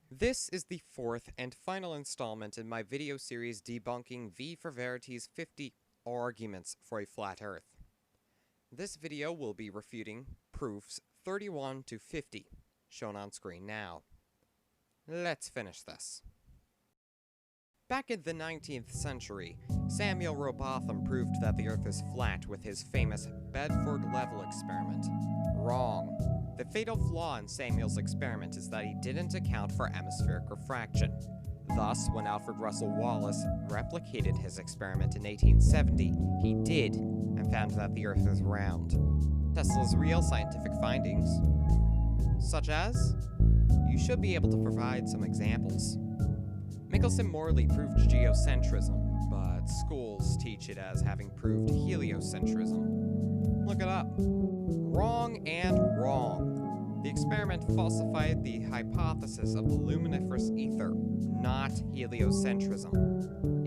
This is the fourth and final installment in my video series debunking V for Verity's 50 arguments for a flat Earth. This video will be refuting proofs 31 to 50, shown on screen now. Let's finish this. Back in the 19th century, Samuel Rowbotham proved that the Earth is flat with his famous Bedford level experiment. Wrong. The fatal flaw in Samuel's experiment is that he didn't account for atmospheric refraction. Thus, when Alfred Russel Wallace replicated his experiment in 1870, he did, and found that the Earth is round. Tesla's real scientific findings, such as? You should be able to provide some examples. Michelson-Morley proved geocentrism, but schools teach it as having proved heliocentrism. Look it up. Wrong and wrong. The experiment falsified the hypothesis of the luminiferous ether, not heliocentrism.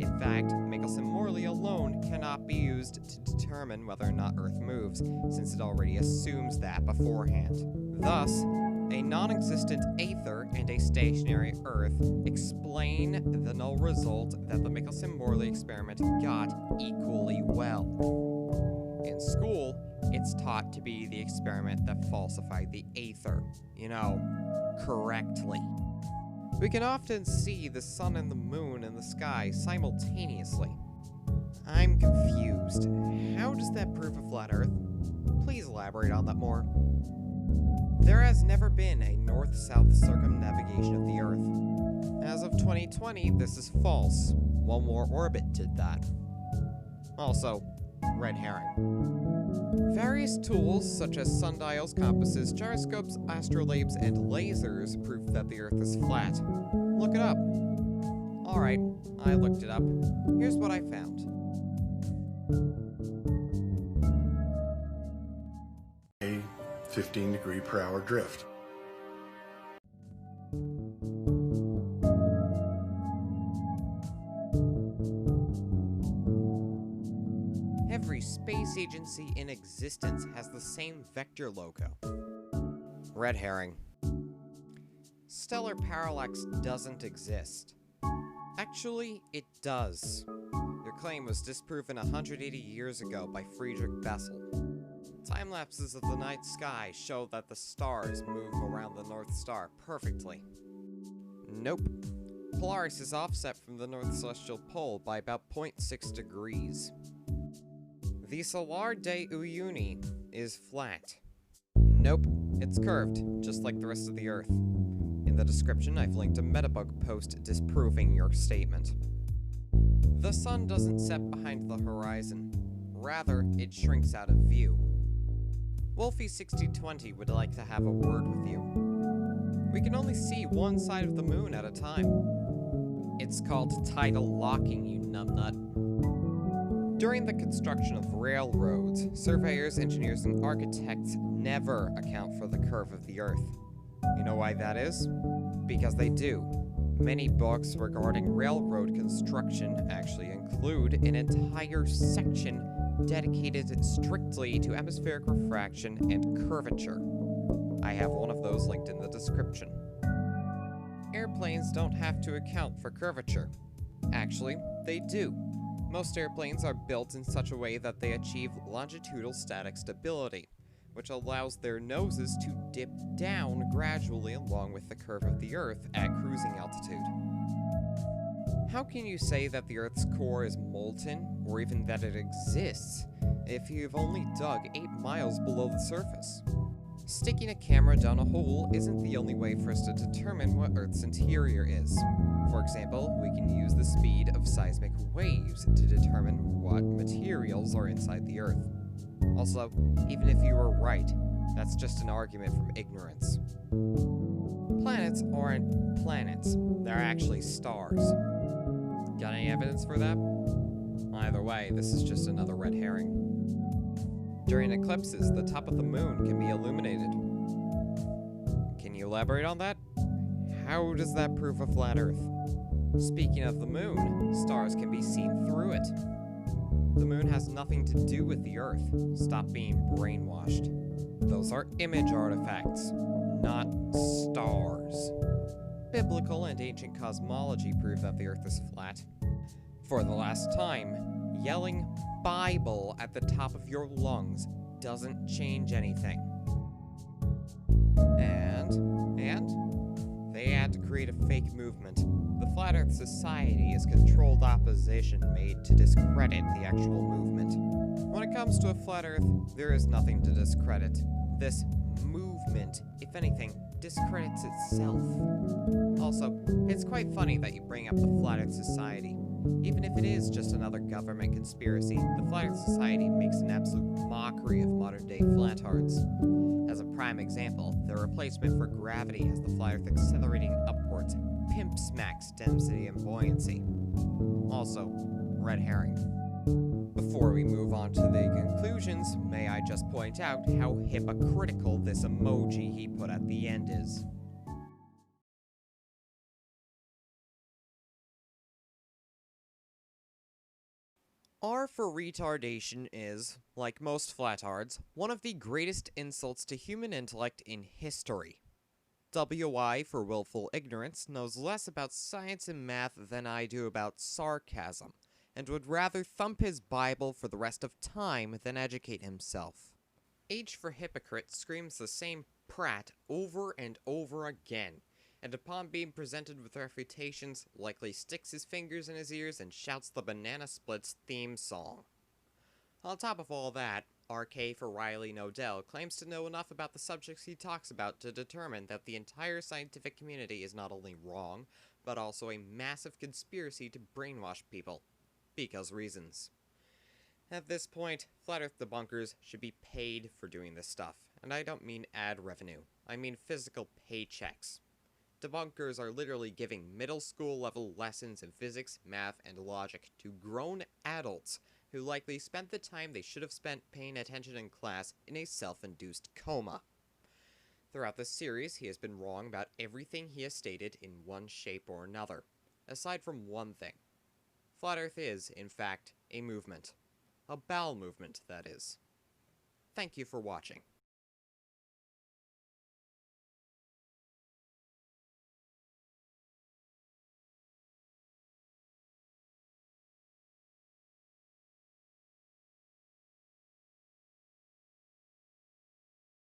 In fact, Michelson-Morley alone cannot be used to determine whether or not Earth moves, since it already assumes that beforehand. Thus, a non-existent aether and a stationary Earth explain the null result that the Michelson-Morley experiment got equally well. In school, it's taught to be the experiment that falsified the aether, correctly. We can often see the sun and the moon in the sky simultaneously. I'm confused. How does that prove a flat Earth? Please elaborate on that more. There has never been a north-south circumnavigation of the Earth. As of 2020, this is false. One more orbit did that. Also, red herring. Various tools, such as sundials, compasses, gyroscopes, astrolabes, and lasers, prove that the Earth is flat. Look it up. Alright, I looked it up. Here's what I found. A 15-degree-per-hour drift. Every space agency in existence has the same vector logo. Red herring. Stellar parallax doesn't exist. Actually, it does. Your claim was disproven 180 years ago by Friedrich Bessel. Time lapses of the night sky show that the stars move around the North Star perfectly. Nope. Polaris is offset from the North Celestial Pole by about 0.6 degrees. The Solar de Uyuni is flat. Nope, it's curved, just like the rest of the Earth. In the description, I've linked a Metabug post disproving your statement. The sun doesn't set behind the horizon. Rather, it shrinks out of view. Wolfie6020 would like to have a word with you. We can only see one side of the moon at a time. It's called tidal locking, you numbnut. During the construction of railroads, surveyors, engineers, and architects never account for the curve of the Earth. You know why that is? Because they do. Many books regarding railroad construction actually include an entire section dedicated strictly to atmospheric refraction and curvature. I have one of those linked in the description. Airplanes don't have to account for curvature. Actually, they do. Most airplanes are built in such a way that they achieve longitudinal static stability, which allows their noses to dip down gradually along with the curve of the Earth at cruising altitude. How can you say that the Earth's core is molten, or even that it exists, if you've only dug 8 miles below the surface? Sticking a camera down a hole isn't the only way for us to determine what Earth's interior is. For example, we can use the speed of seismic waves to determine what materials are inside the Earth. Also, even if you were right, that's just an argument from ignorance. Planets aren't planets, they're actually stars. Got any evidence for that? Either way, this is just another red herring. During eclipses, the top of the moon can be illuminated. Can you elaborate on that? How does that prove a flat Earth? Speaking of the moon, stars can be seen through it. The moon has nothing to do with the Earth. Stop being brainwashed. Those are image artifacts, not stars. Biblical and ancient cosmology prove that the Earth is flat. For the last time, yelling Bible at the top of your lungs doesn't change anything. And they had to create a fake movement. The Flat Earth Society is controlled opposition made to discredit the actual movement. When it comes to a flat Earth, there is nothing to discredit. This movement, if anything, discredits itself. Also, it's quite funny that you bring up the Flat Earth Society. Even if it is just another government conspiracy, the Flat Earth Society makes an absolute mockery of modern-day flatards. As a prime example, their replacement for gravity has the flat Earth accelerating upwards, pimp smacks density and buoyancy. Also, red herring. Before we move on to the conclusions, may I just point out how hypocritical this emoji he put at the end is. R for retardation is, like most flatards, one of the greatest insults to human intellect in history. WI for willful ignorance knows less about science and math than I do about sarcasm, and would rather thump his Bible for the rest of time than educate himself. H for hypocrite screams the same prat over and over again, and upon being presented with refutations, likely sticks his fingers in his ears and shouts the Banana Splits theme song. On top of all that, RK for Riley Nodell claims to know enough about the subjects he talks about to determine that the entire scientific community is not only wrong, but also a massive conspiracy to brainwash people. Because reasons. At this point, Flat Earth debunkers should be paid for doing this stuff, and I don't mean ad revenue, I mean physical paychecks. Debunkers are literally giving middle school level lessons in physics, math, and logic to grown adults who likely spent the time they should have spent paying attention in class in a self-induced coma. Throughout this series, he has been wrong about everything he has stated in one shape or another, aside from one thing. Flat Earth is, in fact, a movement. A bowel movement, that is. Thank you for watching.